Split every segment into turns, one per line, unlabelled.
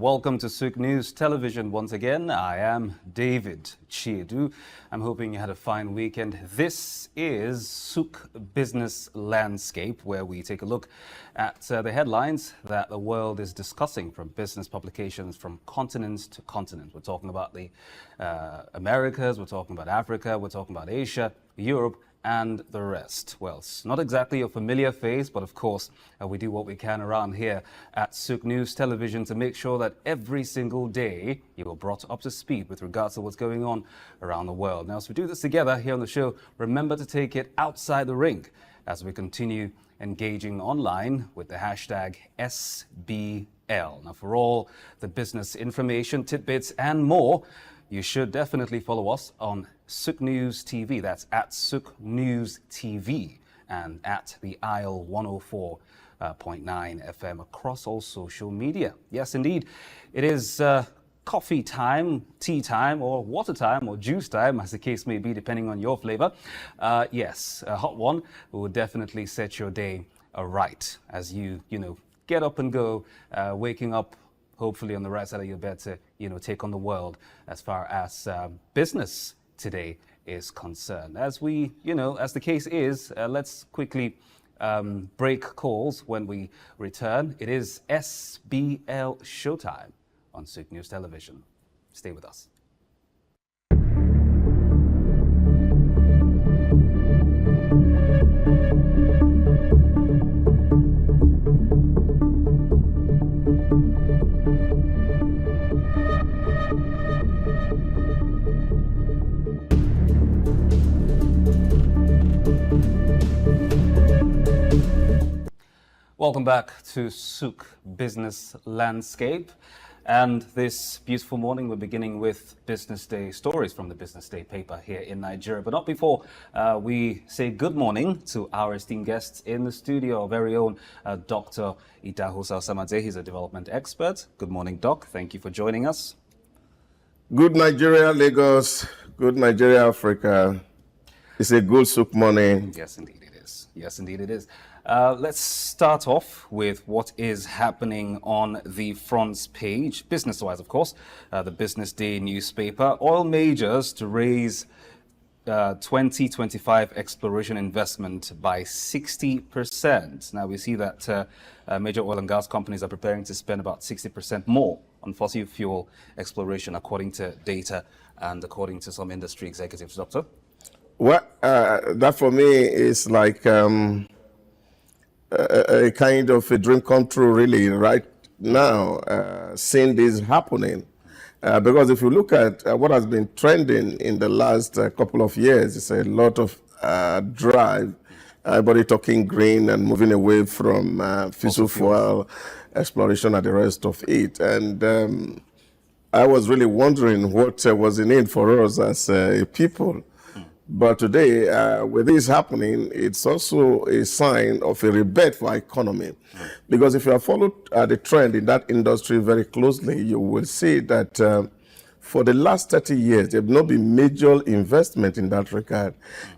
welcome to SOUQ News Television once again. I am David Chiedu. I'm hoping you had a fine weekend. This is SOUQ Business Landscape, where we take a look at the headlines that the world is discussing from business publications from continent to continent. We're talking about the Americas, we're talking about Africa, we're talking about Asia, Europe, and the rest. Well, it's not exactly a familiar face, but of course, we do what we can around here at SOUQ News Television to make sure that every single day you are brought up to speed with regards to what's going on around the world. Now, as we do this together here on the show, remember to take it outside the ring as we continue engaging online with the hashtag SBL. Now, for all the business information, tidbits, and more, you should definitely follow us on SOUQ News TV. That's at SOUQ News TV and at the Isle 104.9 FM across all social media. Yes, indeed, it is coffee time, tea time, or water time, or juice time, as the case may be, depending on your flavor. Yes, a hot one will definitely set your day right as you get up and go, waking up hopefully on the right side of your bed to, take on the world as far as business today is concerned. As we, as the case is, let's quickly break calls when we return. It is SBL Showtime on SOUQ News Television. Stay with us. Welcome back to SOUQ Business Landscape. And this beautiful morning, we're beginning with Business Day stories from the Business Day paper here in Nigeria. But not before we say good morning to our esteemed guests in the studio, our very own Dr. Idahosa Samade. He's a development expert. Good morning, Doc. Thank you for joining us.
Good Nigeria, Lagos. Good Nigeria, Africa. It's a good SOUQ morning.
Yes, indeed it is. Yes, indeed it is. Let's start off with what is happening on the front page, business-wise, of course. The Business Day newspaper. Oil majors to raise 2025 exploration investment by 60%. Now, we see that major oil and gas companies are preparing to spend about 60% more on fossil fuel exploration, according to data and according to some industry executives. Doctor?
Well, that for me is like a kind of a dream come true, really, right now, seeing this happening. Because if you look at what has been trending in the last couple of years, it's a lot of drive, everybody talking green and moving away from fossil fuel exploration and the rest of it. And I was really wondering what was in it for us as a people. But today, with this happening, it's also a sign of a rebirth for our economy. Because if you have followed the trend in that industry very closely, you will see that for the last 30 years, there have not been major investment in that regard.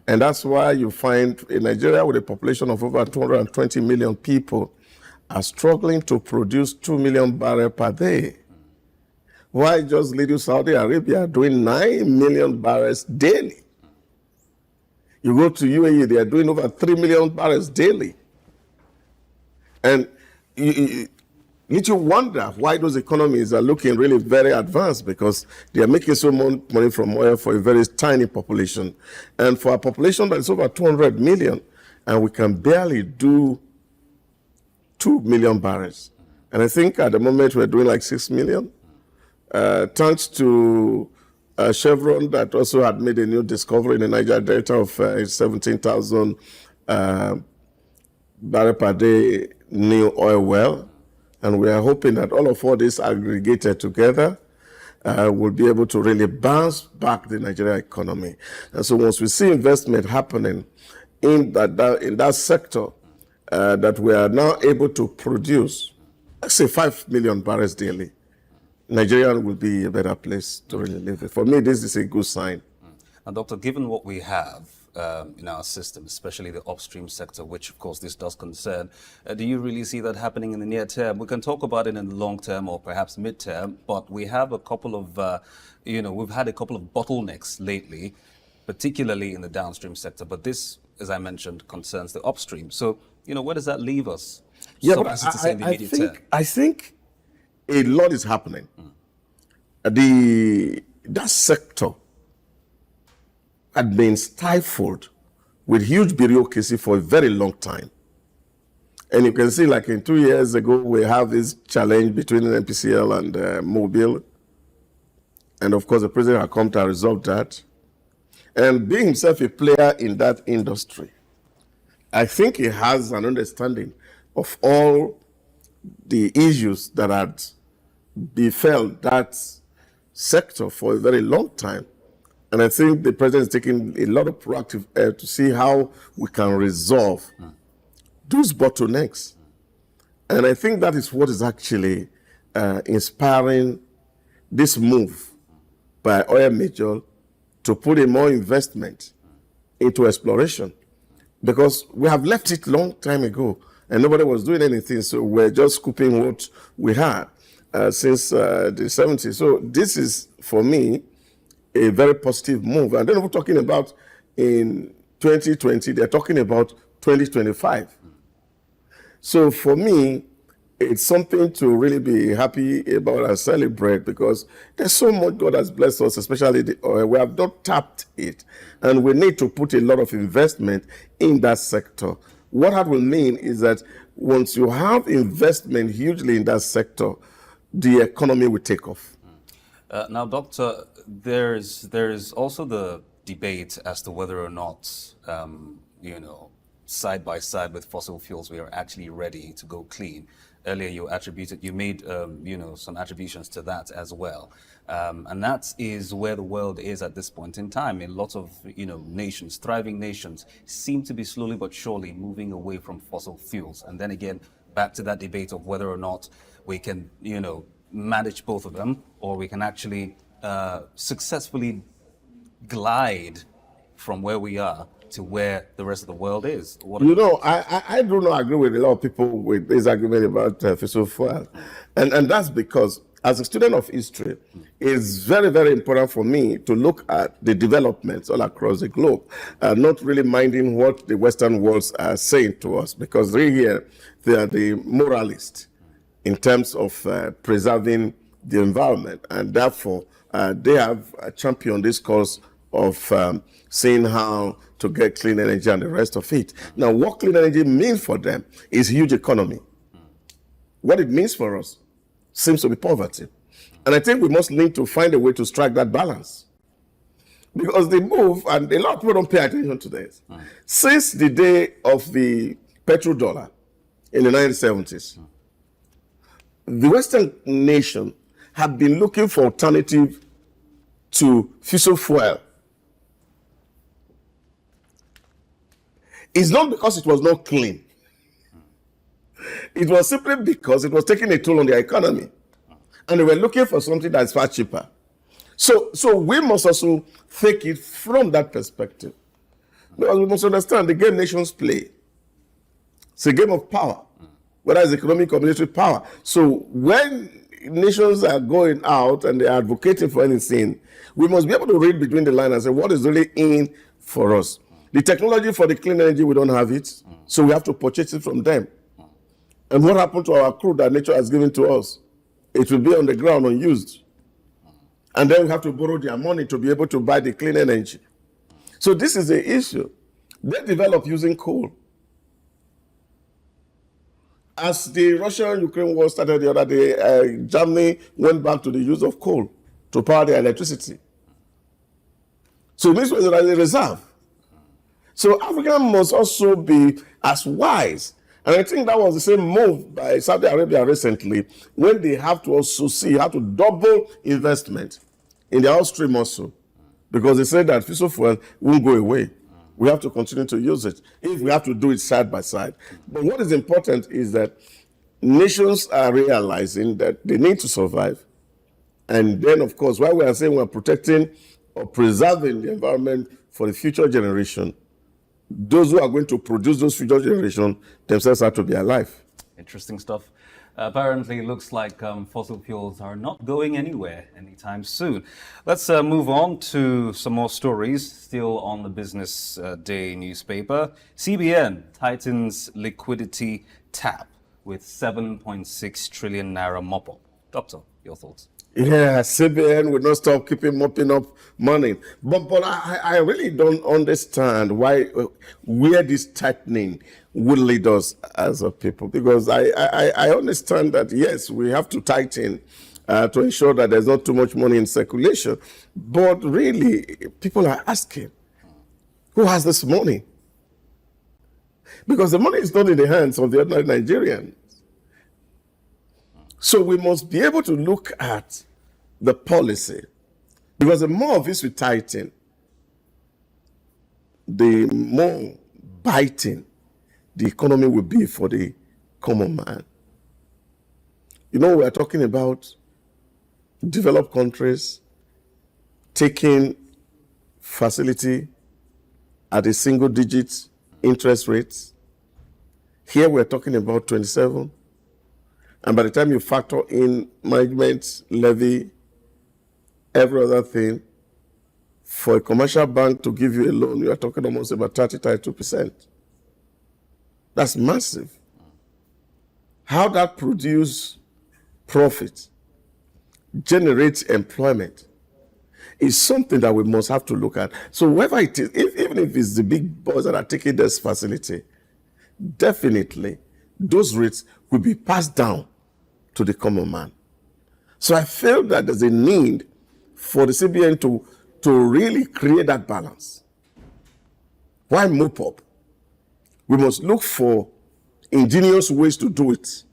And that's why you find in Nigeria, with a population of over 220 million people, are struggling to produce 2 million barrels per day. Why just little Saudi Arabia doing 9 million barrels daily? You go to UAE, they are doing over 3 million barrels daily. And you wonder why those economies are looking really very advanced, because they are making so much money from oil for a very tiny population. And for a population that is over 200 million, and we can barely do 2 million barrels. And I think at the moment we're doing like 6 million. Thanks to Chevron, that also had made a new discovery in the Niger Delta of 17,000 barrel per day new oil well. And we are hoping that all this aggregated together will be able to really bounce back the Nigeria economy. And so once we see investment happening in that sector, that we are now able to produce, let's say 5 million barrels daily, Nigeria will be a better place to really live. For me, this is a good sign.
Now, Doctor, given what we have in our system, especially the upstream sector, which of course this does concern, do you really see that happening in the near term? We can talk about it in the long term or perhaps mid-term, but we have a couple of, we've had a couple of bottlenecks lately, particularly in the downstream sector. But this, as I mentioned, concerns the upstream. So, where does that leave us?
Yeah,
So
but
as to say in the immediate term.
I think a lot is happening. That sector had been stifled with huge bureaucracy for a very long time. And you can see, like in 2 years ago, we have this challenge between NPCL and Mobile. And of course, the president had come to resolve that. And being himself a player in that industry, I think he has an understanding of all the issues that had befell that sector for a very long time. And I think the president is taking a lot of proactive to see how we can resolve those bottlenecks. And I think that is what is actually inspiring this move by oil major to put in more investment into exploration. Because we have left it long time ago and nobody was doing anything. So we're just scooping what we had since the 70s. So this is, for me, a very positive move. And then we're talking about in 2020, they're talking about 2025. So for me, it's something to really be happy about and celebrate, because there's so much God has blessed us, especially the oil. We have not tapped it, and we need to put a lot of investment in that sector. What that will mean is that once you have investment hugely in that sector, the economy will take off.
Now, Doctor, there's also the debate as to whether or not, side by side with fossil fuels, we are actually ready to go clean. Earlier, you made some attributions to that as well, and that is where the world is at this point in time. A lot of nations, thriving nations, seem to be slowly but surely moving away from fossil fuels. And then again, back to that debate of whether or not we can manage both of them, or we can actually successfully glide from where we are to where the rest of the world is.
I do not agree with a lot of people with this argument about fossil fuel. And that's because, as a student of history, it's very, very important for me to look at the developments all across the globe, not really minding what the Western worlds are saying to us, because they are the moralists in terms of preserving the environment. And therefore, they have championed this cause of seeing how to get clean energy and the rest of it. Now, what clean energy means for them is huge economy. What it means for us seems to be poverty. And I think we must need to find a way to strike that balance. Because they move, and a lot of people don't pay attention to this. Since the day of the petrodollar in the 1970s, the Western nation have been looking for alternative to fossil fuel. It's not because it was not clean. It was simply because it was taking a toll on their economy. And they were looking for something that's far cheaper. So we must also take it from that perspective. Because we must understand the game nations play. It's a game of power, whether it's economic or military power. So when nations are going out and they are advocating for anything, we must be able to read between the lines and say what is really in for us. The technology for the clean energy, we don't have it, so we have to purchase it from them. And what happened to our crude that nature has given to us? It will be on the ground unused. And then we have to borrow their money to be able to buy the clean energy. So this is the issue. They developed using coal. As the Russia-Ukraine war started the other day, Germany went back to the use of coal to power their electricity. So this was a reserve. So Africa must also be as wise. And I think that was the same move by Saudi Arabia recently, when they have to also see how to double investment in the upstream also. Because they said that fossil fuel won't go away. We have to continue to use it, if we have to do it side by side. But what is important is that nations are realizing that they need to survive. And then, of course, while we are saying we're protecting or preserving the environment for the future generation, those who are going to produce those future generations themselves have to be alive.
Interesting stuff. Apparently, it looks like fossil fuels are not going anywhere anytime soon. Let's move on to some more stories, still on the Business Day newspaper. CBN tightens liquidity tap with 7.6 trillion naira mop-up. Doctor, your thoughts?
Yeah, CBN will not stop keeping mopping up money. But I really don't understand where this tightening will lead us as a people. Because I understand that, yes, we have to tighten to ensure that there's not too much money in circulation. But really, people are asking, who has this money? Because the money is not in the hands of the ordinary Nigerian. So we must be able to look at the policy, because the more of this we tighten, the more biting the economy will be for the common man. You know, we're talking about developed countries taking facility at a single-digit interest rate. Here we're talking about 27. And by the time you factor in management, levy, every other thing, for a commercial bank to give you a loan, you are talking almost about 32%. That's massive. How that produces profit, generates employment, is something that we must have to look at. So whoever it is, even if it's the big boys that are taking this facility, definitely those rates will be passed down to the common man. So I feel that there's a need for the CBN to really create that balance. Why mop up? We must look for ingenious ways to do it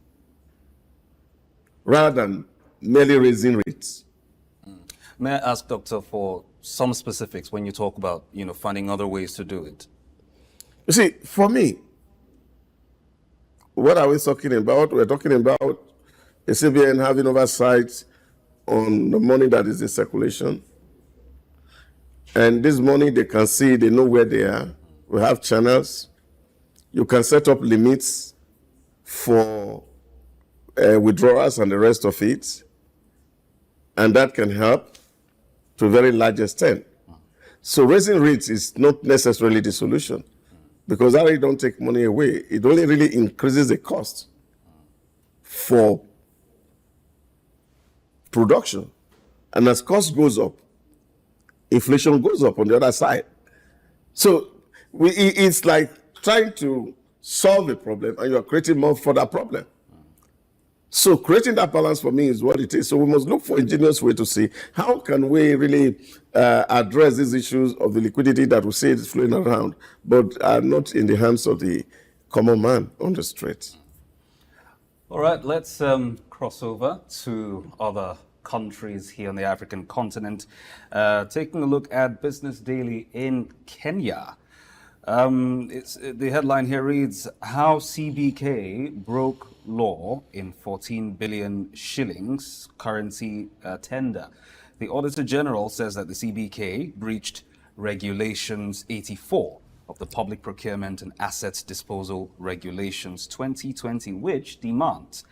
rather than merely raising rates.
May I ask, Doctor, for some specifics when you talk about, finding other ways to do it?
You see, for me, what are we talking about? We're talking about the CBN having oversight on the money that is in circulation. And this money, they can see, they know where they are. We have channels. You can set up limits for withdrawals and the rest of it. And that can help to a very large extent. So raising rates is not necessarily the solution, because that really don't take money away. It only really increases the cost for production. And as cost goes up, inflation goes up on the other side. So it's like trying to solve a problem and you're creating more for that problem. So creating that balance for me is what it is. So we must look for ingenious way to see how can we really address these issues of the liquidity that we see is flowing around, but are not in the hands of the common man on the streets.
All right, let's cross over to other countries here on the African continent. Taking a look at Business Daily in Kenya. The headline here reads, how CBK broke law in 14 billion shillings currency tender. The Auditor General says that the CBK breached Regulations 84 of the Public Procurement and Assets Disposal Regulations 2020, which demands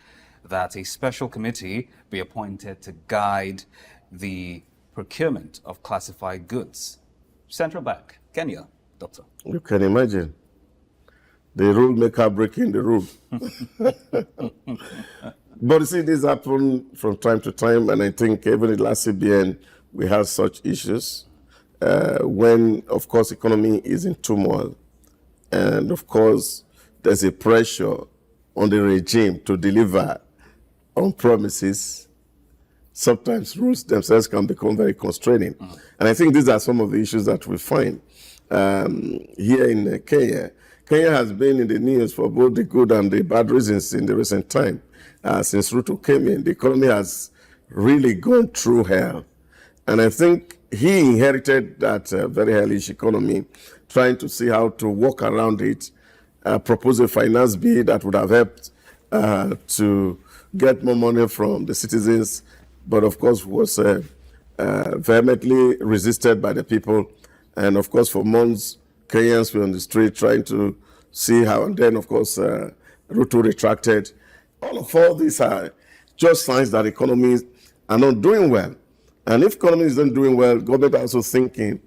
that a special committee be appointed to guide the procurement of classified goods. Central Bank, Kenya, Doctor.
You can imagine the rule maker breaking the rule. But you see, this happen from time to time, and I think even the last CBN, we have such issues when, of course, economy is in turmoil. And, of course, there's a pressure on the regime to deliver on promises. Sometimes rules themselves can become very constraining. And I think these are some of the issues that we find here in Kenya. Kenya has been in the news for both the good and the bad reasons in the recent time. Since Ruto came in, the economy has really gone through hell. And I think he inherited that very hellish economy, trying to see how to work around it, propose a finance bill that would have helped to get more money from the citizens, but of course was vehemently resisted by the people. And of course, for months, Kenyans were on the street trying to see how, and then of course, Ruto retracted. All these are just signs that economies are not doing well. And if economy isn't doing well, government are also thinking,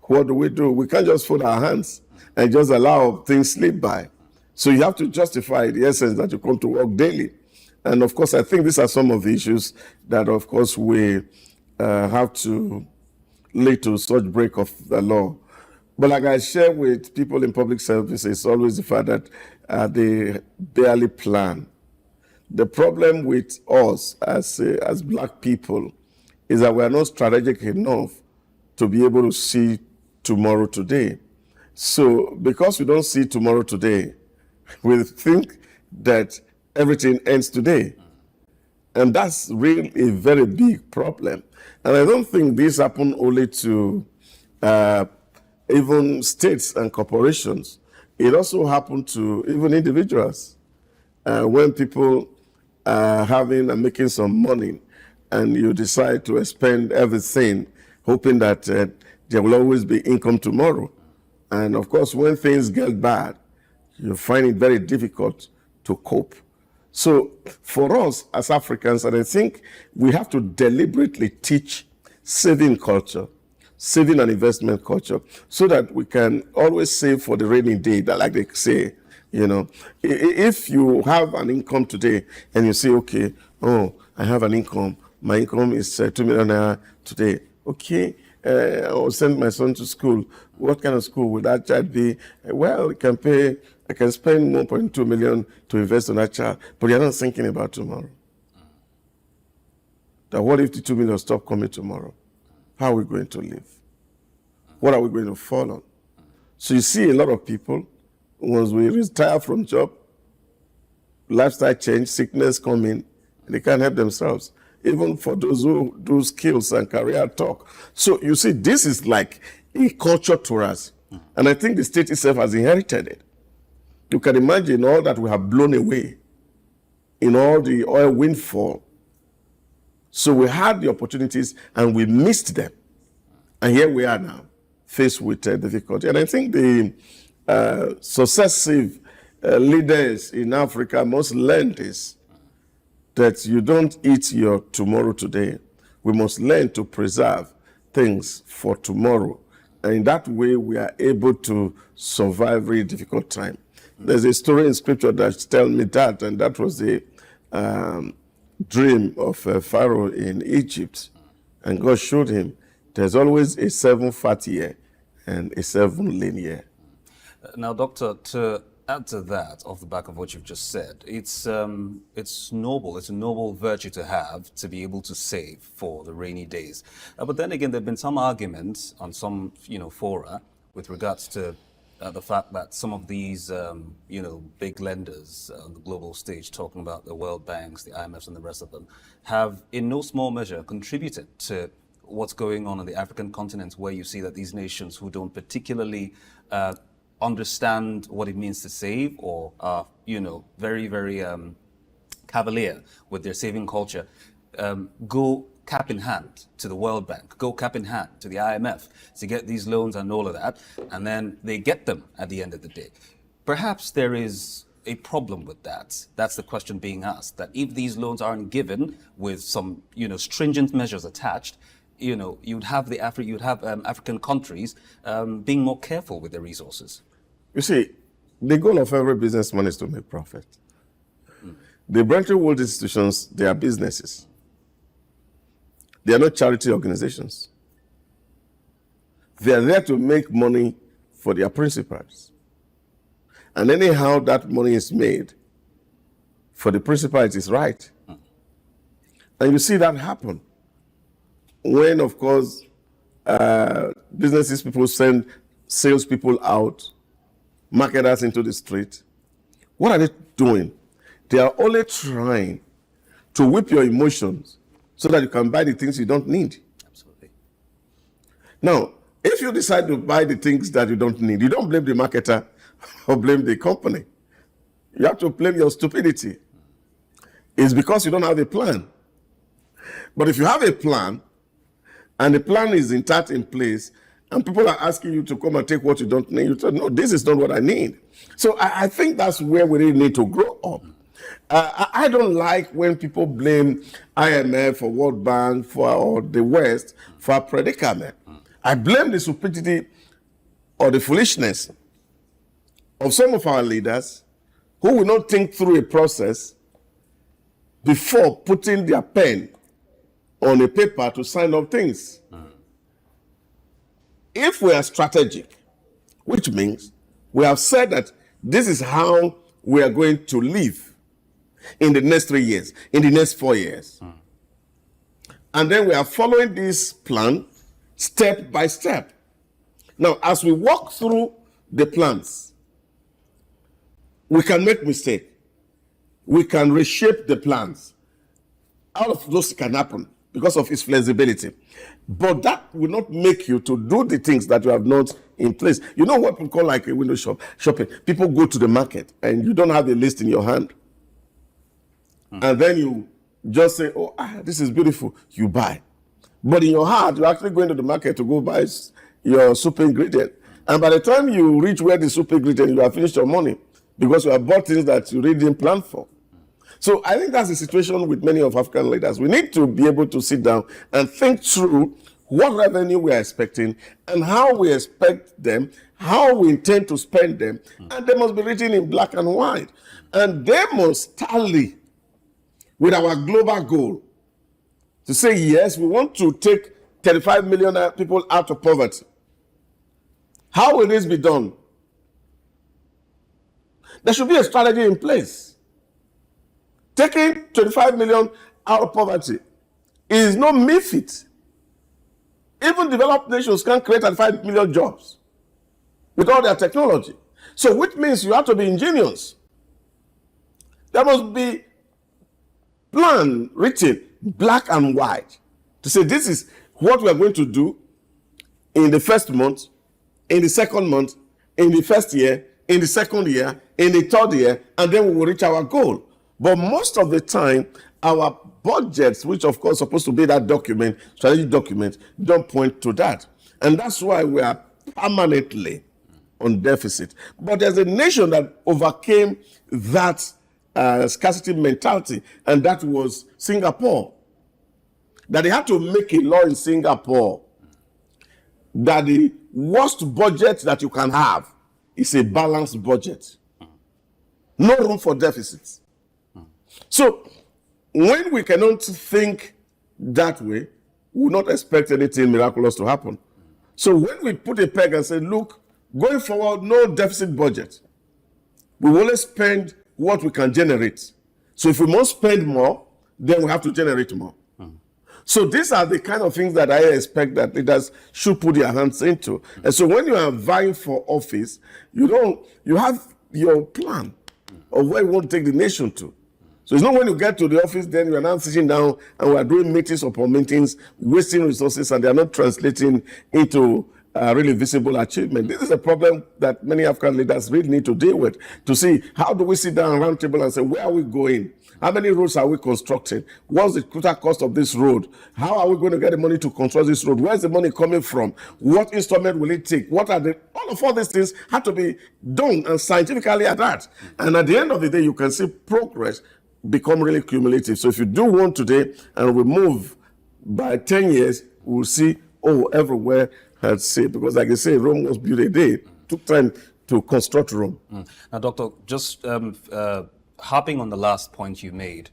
what do? We can't just fold our hands and just allow things slip by. So you have to justify the essence that you come to work daily. And of course, I think these are some of the issues that, of course, we have to lead to such break of the law. But like I share with people in public service, it's always the fact that they barely plan. The problem with us as black people is that we are not strategic enough to be able to see tomorrow today. So because we don't see tomorrow today, we think that everything ends today. And that's really a very big problem. And I don't think this happened only to even states and corporations. It also happened to even individuals. When people are having and making some money and you decide to spend everything, hoping that there will always be income tomorrow. And of course, when things get bad, you find it very difficult to cope. So for us as Africans, and I think we have to deliberately teach saving culture, saving and investment culture, so that we can always save for the rainy day, that like they say, you know. If you have an income today and you say, okay, oh, I have an income, my income is 2 million naira today, okay, I'll send my son to school. What kind of school would that child be? Well, I can spend 1.2 million to invest on that child, but you're not thinking about tomorrow. That what if the 2 million stop coming tomorrow? How are we going to live? What are we going to fall on? So you see a lot of people, once we retire from job, lifestyle change, sickness come in, they can't help themselves. Even for those who do skills and career talk. So you see, this is like a culture to us. And I think the state itself has inherited it. You can imagine all that we have blown away in all the oil windfall. So we had the opportunities and we missed them. And here we are now, faced with difficulty. And I think the successive leaders in Africa must learn this, that you don't eat your tomorrow today. We must learn to preserve things for tomorrow. And in that way, we are able to survive a very difficult time. There's a story in scripture that tells me that, and that was the dream of Pharaoh in Egypt. And God showed him there's always a 7 fat year and a 7 lean year.
Now, Doctor, to add to that, off the back of what you've just said, it's noble. It's a noble virtue to have, to be able to save for the rainy days. But then again, there have been some arguments on some, fora with regards to the fact that some of these, big lenders on the global stage, talking about the World Banks, the IMFs, and the rest of them, have in no small measure contributed to what's going on the African continent, where you see that these nations who don't particularly understand what it means to save, or are, very, very cavalier with their saving culture, go cap in hand to the World Bank, go cap in hand to the IMF to get these loans and all of that, and then they get them at the end of the day. Perhaps there is a problem with that. That's the question being asked, that if these loans aren't given with some, stringent measures attached, you'd have African countries being more careful with their resources.
You see, the goal of every businessman is to make profit. The Bretton Woods institutions, they are businesses. They are not charity organizations. They are there to make money for their principals. And anyhow that money is made, for the principal it is right. And you see that happen when, of course, businesses people send salespeople out, marketers into the street. What are they doing? They are only trying to whip your emotions so that you can buy the things you don't need.
Absolutely.
Now, if you decide to buy the things that you don't need, you don't blame the marketer or blame the company. You have to blame your stupidity. It's because you don't have a plan. But if you have a plan, and the plan is intact in place, and people are asking you to come and take what you don't need, you say, no, this is not what I need. So I think that's where we really need to grow up. I don't like when people blame IMF or World Bank or the West for a predicament. I blame the stupidity or the foolishness of some of our leaders who will not think through a process before putting their pen on a paper to sign up things. If we are strategic, which means we have said that this is how we are going to live in the next 3 years, in the next 4 years. And then we are following this plan step by step. Now, as we walk through the plans, we can make mistakes. We can reshape the plans. All of those can happen because of its flexibility. But that will not make you to do the things that you have not in place. You know what we call like a window shopping? People go to the market and you don't have the list in your hand. And then you just say, oh, this is beautiful. You buy. But in your heart, you're actually going to the market to go buy your soup ingredient. And by the time you reach where the soup ingredient, you have finished your money because you have bought things that you really didn't plan for. So I think that's the situation with many of African leaders. We need to be able to sit down and think through what revenue we are expecting and how we expect them, how we intend to spend them, and they must be written in black and white. And they must tally with our global goal to say, yes, we want to take 35 million people out of poverty. How will this be done? There should be a strategy in place. Taking 25 million out of poverty is no mean feat. Even developed nations can create 5 million jobs with all their technology. So which means you have to be ingenious. There must be plan written black and white to say this is what we are going to do in the first month, in the second month, in the first year, in the second year, in the third year, and then we will reach our goal. But most of the time, our budgets, which of course supposed to be that document, strategic document, don't point to that. And that's why we are permanently on deficit. But there's a nation that overcame that scarcity mentality, and that was Singapore. That they had to make a law in Singapore that the worst budget that you can have is a balanced budget. No room for deficits. So when we cannot think that way, we will not expect anything miraculous to happen. So when we put a peg and say, look, going forward, no deficit budget. We will only spend what we can generate. So if we must spend more, then we have to generate more. So these are the kind of things that I expect that leaders should put their hands into. And so when you are vying for office, you have your plan of where you want to take the nation to. So it's not when you get to the office, then you are now sitting down and we are doing meetings upon meetings, wasting resources, and they are not translating into really visible achievement. This is a problem that many African leaders really need to deal with, to see how do we sit down around the table and say, where are we going? How many roads are we constructing? What's the total cost of this road? How are we going to get the money to construct this road? Where's the money coming from? What instrument will it take? All of these things have to be done and scientifically at that. And at the end of the day, you can see progress become really cumulative. So if you do one today and we move by 10 years, we'll see, everywhere has said, because like I say, Rome was built a day. It took time to construct Rome.
Now, Doctor, just harping on the last point you made,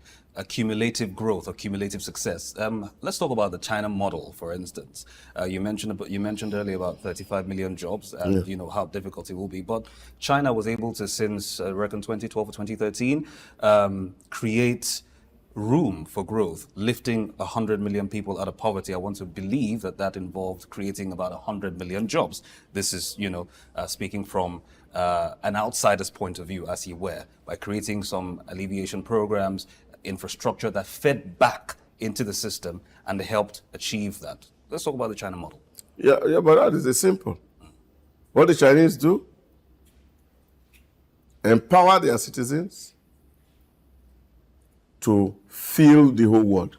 cumulative growth or cumulative success. Let's talk about the China model, for instance. You mentioned earlier about 35 million jobs and you know how difficult it will be. But China was able to, since I reckon 2012 or 2013, create room for growth, lifting 100 million people out of poverty. I want to believe that that involved creating about 100 million jobs. This is, speaking from an outsider's point of view, as you were, by creating some alleviation programs, infrastructure that fed back into the system and helped achieve that. Let's talk about the China model.
Yeah, but that is simple. What the Chinese do, empower their citizens to fill the whole world.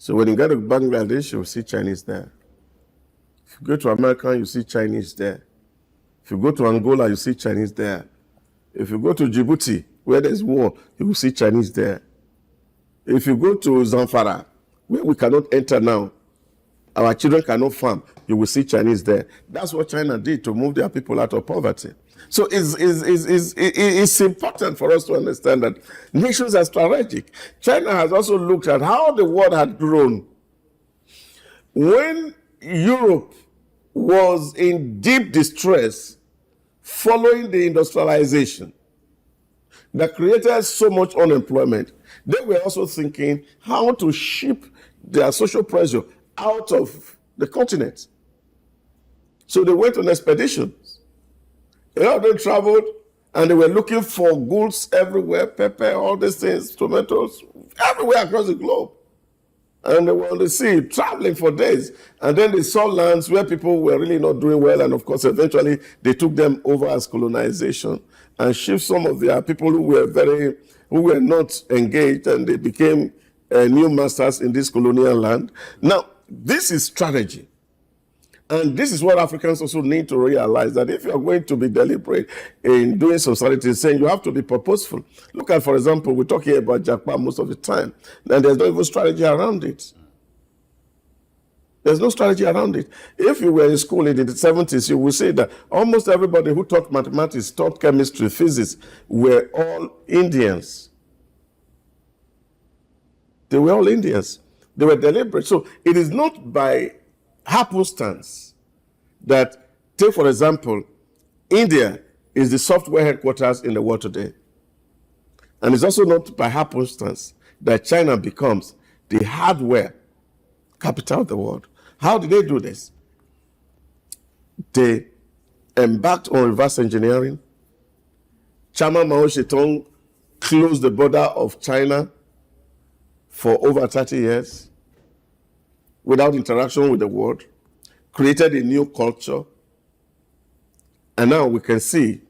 So when you go to Bangladesh, you see Chinese there. If you go to America, you see Chinese there. If you go to Angola, you see Chinese there. If you go to Djibouti, where there's war, you will see Chinese there. If you go to Zamfara, where we cannot enter now, our children cannot farm, you will see Chinese there. That's what China did to move their people out of poverty. So it's important for us to understand that nations are strategic. China has also looked at how the world had grown. When Europe was in deep distress following the industrialization that created so much unemployment, they were also thinking how to ship their social pressure out of the continent. So they went on expeditions. A lot of them traveled and they were looking for goods everywhere, pepper, all these things, tomatoes, everywhere across the globe. And they were on the sea, traveling for days. And then they saw lands where people were really not doing well. And of course, eventually, they took them over as colonization and shipped some of their people who were not engaged, and they became new masters in this colonial land. Now, this is strategy. And this is what Africans also need to realize, that if you're going to be deliberate in doing society, saying you have to be purposeful. Look at, for example, we're talking about Japan most of the time, and there's no even strategy around it. There's no strategy around it. If you were in school in the 70s, you will see that almost everybody who taught mathematics, taught chemistry, physics, were all Indians. They were all Indians. They were deliberate. So it is not by happenstance that, take for example, India is the software headquarters in the world today. And it's also not by happenstance that China becomes the hardware capital of the world. How did they do this? They embarked on reverse engineering. Chairman Mao Zedong closed the border of China for over 30 years without interaction with the world, created a new culture, and now we can see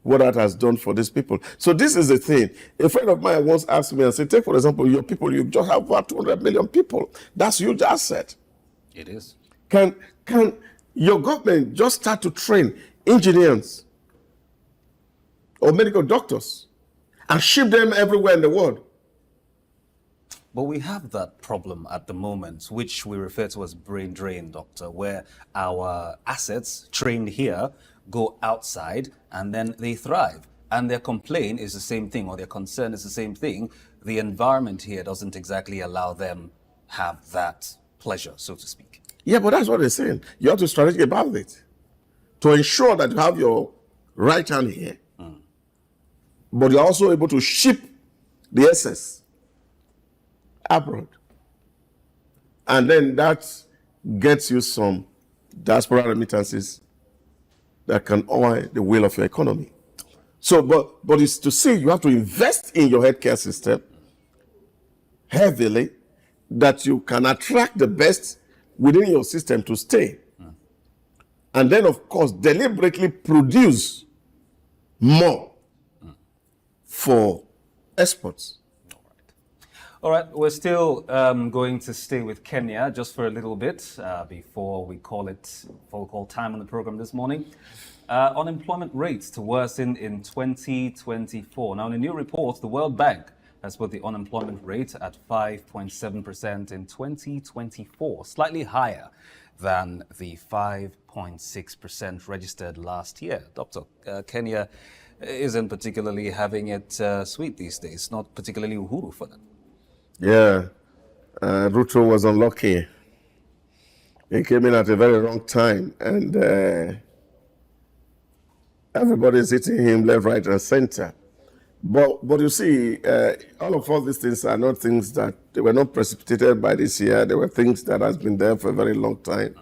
what that has done for these people. So this is the thing. A friend of mine once asked me and said, take for example, your people, you just have about 200 million people. That's a huge asset.
It is.
Can your government just start to train engineers or medical doctors and ship them everywhere in the world?
But we have that problem at the moment, which we refer to as brain drain, doctor, where our assets trained here go outside and then they thrive. And their complaint is the same thing, or their concern is the same thing. The environment here doesn't exactly allow them have that pleasure, so to speak.
Yeah, but that's what they're saying. You have to strategic about it to ensure that you have your right hand here, but you're also able to ship the excess abroad. And then that gets you some diaspora remittances that can oil the wheel of your economy. So, but it's to say you have to invest in your healthcare system heavily, that you can attract the best within your system to stay. And then, of course, deliberately produce more for exports.
All right, we're still going to stay with Kenya just for a little bit before we call time on the program this morning. Unemployment rates to worsen in 2024. Now, in a new report, the World Bank has put the unemployment rate at 5.7% in 2024, slightly higher than the 5.6% registered last year. Doctor, Kenya isn't particularly having it sweet these days, not particularly uhuru for them.
Yeah, Ruto was unlucky. He came in at a very wrong time, and everybody's hitting him left, right, and center. But you see, all these things are not things that they were not precipitated by this year. They were things that has been there for a very long time.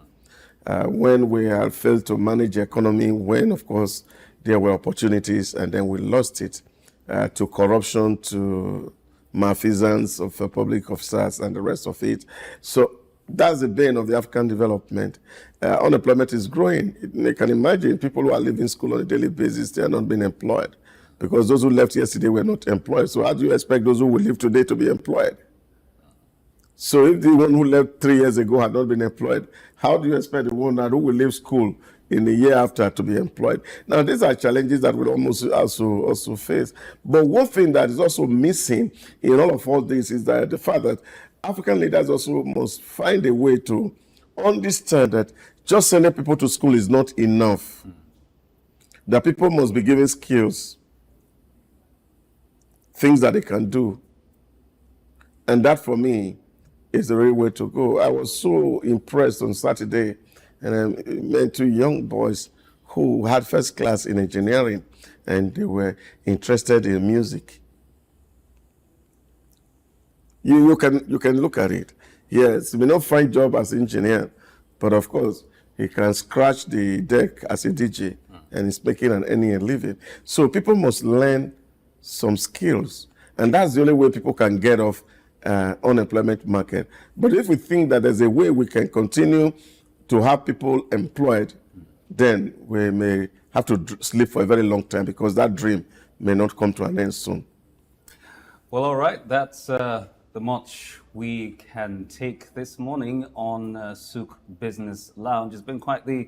When we have failed to manage the economy, when, of course, there were opportunities, and then we lost it to corruption, to malfeasance of public officers and the rest of it. So that's the bane of the African development. Unemployment is growing. You can imagine people who are leaving school on a daily basis, they are not being employed, because those who left yesterday were not employed. So how do you expect those who will leave today to be employed? So if the one who left 3 years ago had not been employed, how do you expect the one that who will leave school in the year after to be employed? Now, these are challenges that we'll almost also face. But one thing that is also missing in all this is that the fact that African leaders also must find a way to understand that just sending people to school is not enough. That people must be given skills, things that they can do. And that, for me, is the real way to go. I was so impressed on Saturday, and I met two young boys who had first class in engineering, and they were interested in music. You can look at it. Yes, he may not find job as engineer, but of course, he can scratch the deck as a DJ, and he's making an earning a living. So people must learn some skills, and that's the only way people can get off unemployment market. But if we think that there's a way we can continue to have people employed, then we may have to sleep for a very long time, because that dream may not come to an end soon.
Well, all right, that's the much we can take this morning on SOUQ Business Lounge. It's been quite the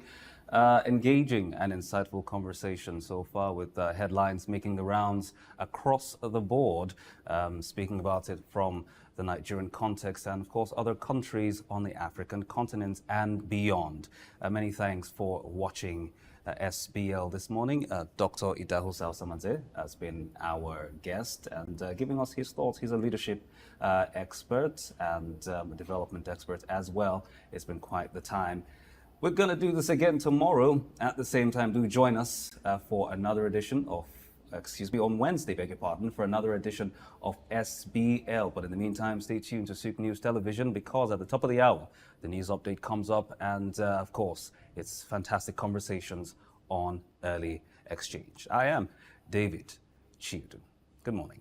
engaging and insightful conversation so far, with headlines making the rounds across the board, speaking about it from the Nigerian context and, of course, other countries on the African continent and beyond. Many thanks for watching SBL this morning. Dr. Idaho Samanze has been our guest and giving us his thoughts. He's a leadership expert and a development expert as well. It's been quite the time. We're going to do this again tomorrow at the same time. Do join us for another edition of, on Wednesday, beg your pardon, for another edition of SBL. But in the meantime, stay tuned to SOUQ News Television, because at the top of the hour, the news update comes up. And of course, it's fantastic conversations on early exchange. I am David Chiedu. Good morning.